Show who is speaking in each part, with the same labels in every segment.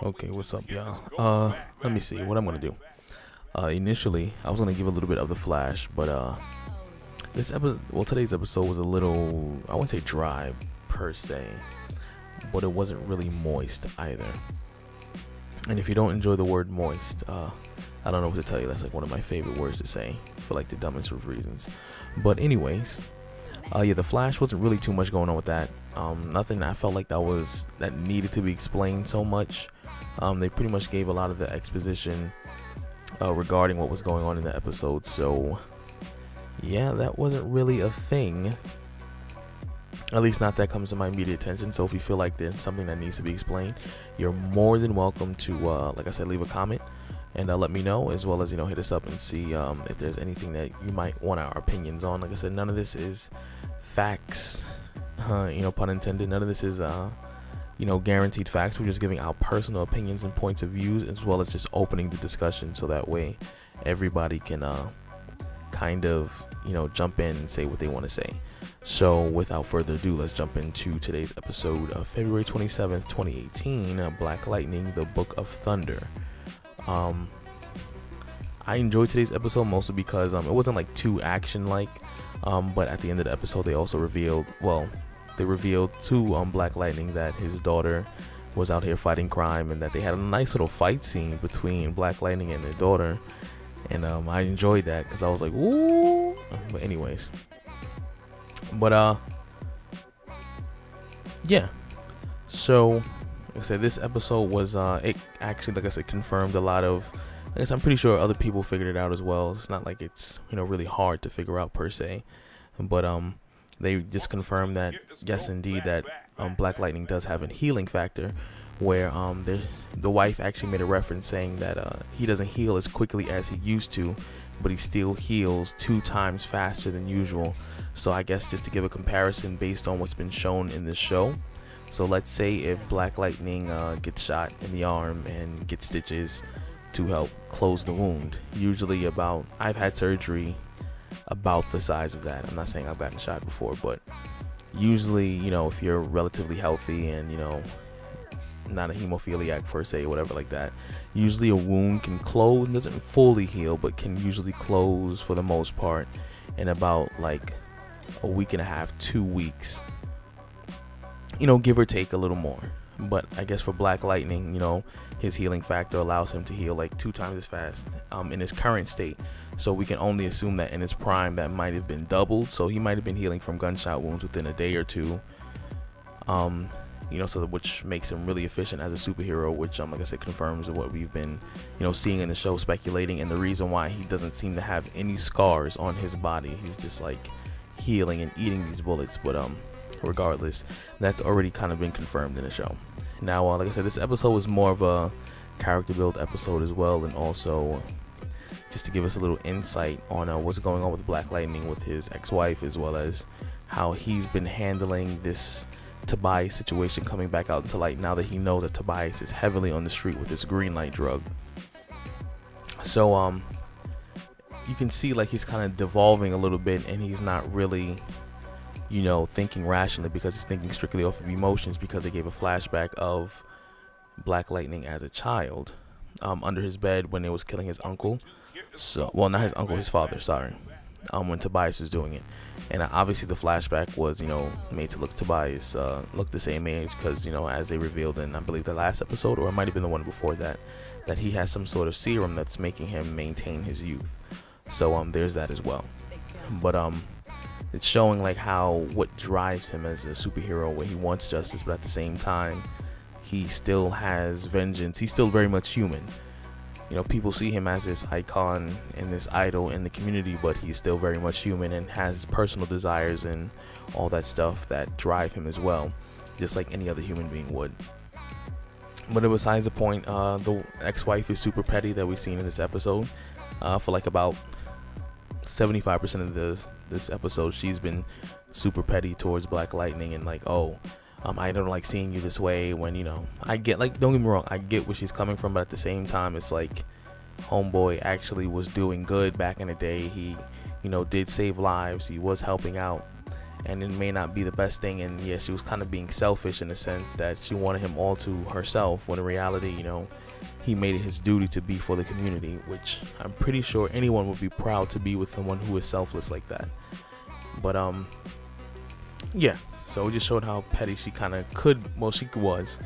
Speaker 1: Okay, what's up, y'all? Let me see what I'm gonna do. Initially, I was gonna give a little bit of the flash, but today's episode was a little, I wouldn't say dry per se, but it wasn't really moist either. And if you don't enjoy the word moist, I don't know what to tell you. That's like one of my favorite words to say for like the dumbest of reasons. But anyways, yeah, the Flash wasn't really too much going on with that. Nothing I felt like that needed to be explained so much. They pretty much gave a lot of the exposition regarding what was going on in the episode. So yeah, that wasn't really a thing. At least not that comes to my immediate attention. So if you feel like there's something that needs to be explained, you're more than welcome to, like I said, leave a comment and let me know, as well as hit us up and see if there's anything that you might want our opinions on. Like I said, none of this is facts, pun intended. None of this is guaranteed facts. We're just giving our personal opinions and points of views, as well as just opening the discussion so that way everybody can kind of jump in and say what they want to say. So without further ado, let's jump into today's episode of February 27th 2018, Black Lightning, the Book of Thunder. I enjoyed today's episode mostly because it wasn't like too action like, but at the end of the episode they also revealed to Black Lightning that his daughter was out here fighting crime, and that they had a nice little fight scene between Black Lightning and their daughter. And I enjoyed that because I was like, ooh. But anyways, yeah. So, like I said, this episode was it actually, like I said, confirmed a lot of. I guess I'm pretty sure other people figured it out as well. It's not like it's really hard to figure out per se, but they just confirmed that yes, indeed, that Black Lightning does have a healing factor, where the wife actually made a reference saying that he doesn't heal as quickly as he used to, but he still heals 2 times faster than usual. So I guess just to give a comparison based on what's been shown in this show. So let's say if Black Lightning gets shot in the arm and gets stitches to help close the wound. Usually I've had surgery about the size of that. I'm not saying I've gotten shot before, but usually, if you're relatively healthy and, not a hemophiliac per se, whatever like that, usually a wound can close, doesn't fully heal, but can usually close for the most part in about like a week and a half, 2 weeks, give or take a little more. But I guess for Black Lightning, his healing factor allows him to heal like 2 times as fast in his current state. So we can only assume that in his prime that might have been doubled. So he might have been healing from gunshot wounds within a day or two. So which makes him really efficient as a superhero, which like I said, confirms what we've been seeing in the show, speculating, and the reason why he doesn't seem to have any scars on his body. He's just like healing and eating these bullets. But regardless, that's already kind of been confirmed in the show. Now, like I said, this episode was more of a character build episode as well, and also just to give us a little insight on what's going on with Black Lightning with his ex-wife, as well as how he's been handling this Tobias situation coming back out into light now that he knows that Tobias is heavily on the street with this green light drug. So you can see like he's kind of devolving a little bit, and he's not really thinking rationally, because he's thinking strictly off of emotions, because they gave a flashback of Black Lightning as a child under his bed when they was killing his uncle. So, well, not his uncle, his father, sorry. When Tobias was doing it. And obviously the flashback was, made to Tobias look the same age, because, as they revealed in, I believe, the last episode, or it might have been the one before that he has some sort of serum that's making him maintain his youth. So there's that as well. But it's showing like what drives him as a superhero, where he wants justice, but at the same time he still has vengeance. He's still very much human. People see him as this icon and this idol in the community, but he's still very much human and has personal desires and all that stuff that drive him as well, just like any other human being would. But besides the point, the ex-wife is super petty that we've seen in this episode. For like about 75% of this episode, she's been super petty towards Black Lightning, and like, I don't like seeing you this way, when I get, like, don't get me wrong, I get where she's coming from, but at the same time it's like, homeboy actually was doing good back in the day. He did save lives, he was helping out, and it may not be the best thing. And yeah, she was kind of being selfish in the sense that she wanted him all to herself, when in reality, you know, he made it his duty to be for the community, which I'm pretty sure anyone would be proud to be with someone who is selfless like that. But yeah, so we just showed how petty she kind of she was.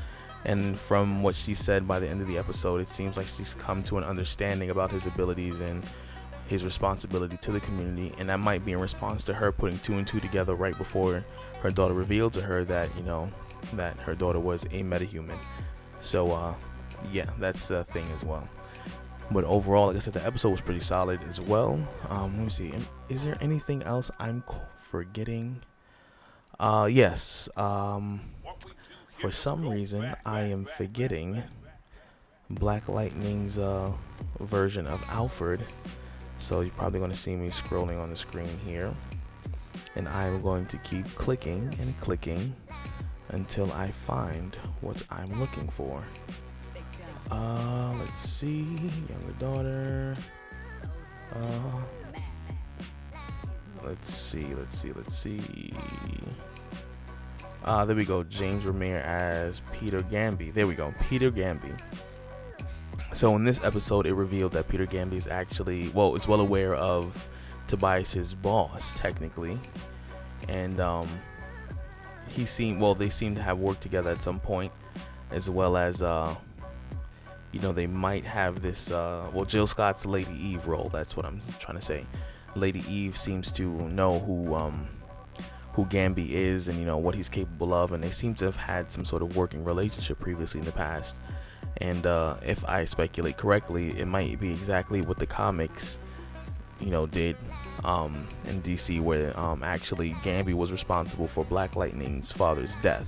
Speaker 1: And from what she said by the end of the episode, it seems like she's come to an understanding about his abilities and his responsibility to the community. And that might be in response to her putting 2 and 2 together right before her daughter revealed to her that, you know, that her daughter was a metahuman. So yeah, that's a thing as well. But overall, like I said, the episode was pretty solid as well. Let me see, is there anything else I'm forgetting? Yes, for some reason I am forgetting Black Lightning's version of Alfred. So you're probably going to see me scrolling on the screen here, and I'm going to keep clicking and clicking until I find what I'm looking for. Let's see, younger daughter. Let's see. There we go. James Remire as Peter Gamby. There we go. Peter Gamby. So in this episode, it revealed that Peter Gamby is actually, is well aware of Tobias's boss, technically. And they seem to have worked together at some point, as well as, you know, they might have this, Jill Scott's Lady Eve role. That's what I'm trying to say. Lady Eve seems to know who Gamby is, and you know what he's capable of, and they seem to have had some sort of working relationship previously in the past. And if I speculate correctly, it might be exactly what the comics, you know, did in DC, where actually Gamby was responsible for Black Lightning's father's death,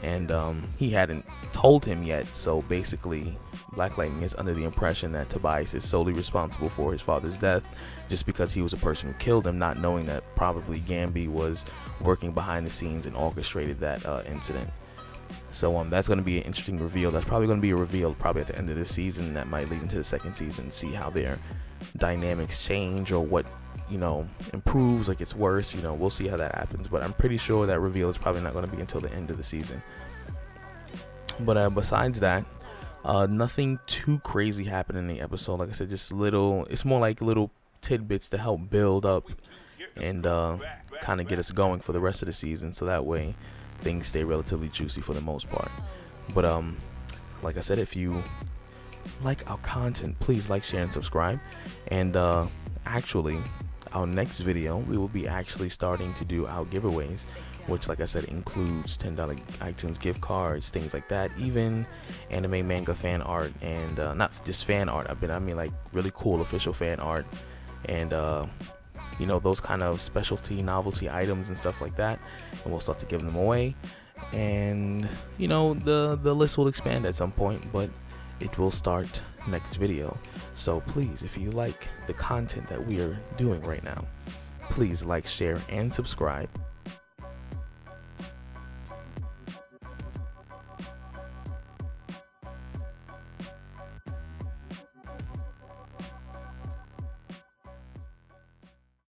Speaker 1: and he hadn't told him yet. So basically, Black Lightning is under the impression that Tobias is solely responsible for his father's death, just because he was a person who killed him, not knowing that probably Gamby was working behind the scenes and orchestrated that incident. So that's going to be an interesting reveal. That's probably going to be a reveal probably at the end of this season. That might lead into the second season, see how their dynamics change, or what, you know, improves or gets worse. You know, we'll see how that happens. But I'm pretty sure that reveal is probably not going to be until the end of the season. But besides that, nothing too crazy happened in the episode. Like I said, just it's more like little tidbits to help build up and kind of get us going for the rest of the season, so that way things stay relatively juicy for the most part. But like I said, if you like our content, please like, share, and subscribe. And actually, our next video, we will be actually starting to do our giveaways, which, like I said, includes $10 iTunes gift cards, things like that, even anime, manga fan art, and not just fan art, I mean like really cool official fan art, and you know, those kind of specialty novelty items and stuff like that. And we'll start to give them away, and you know, the list will expand at some point, but it will start next video. So please, if you like the content that we are doing right now, please like, share, and subscribe.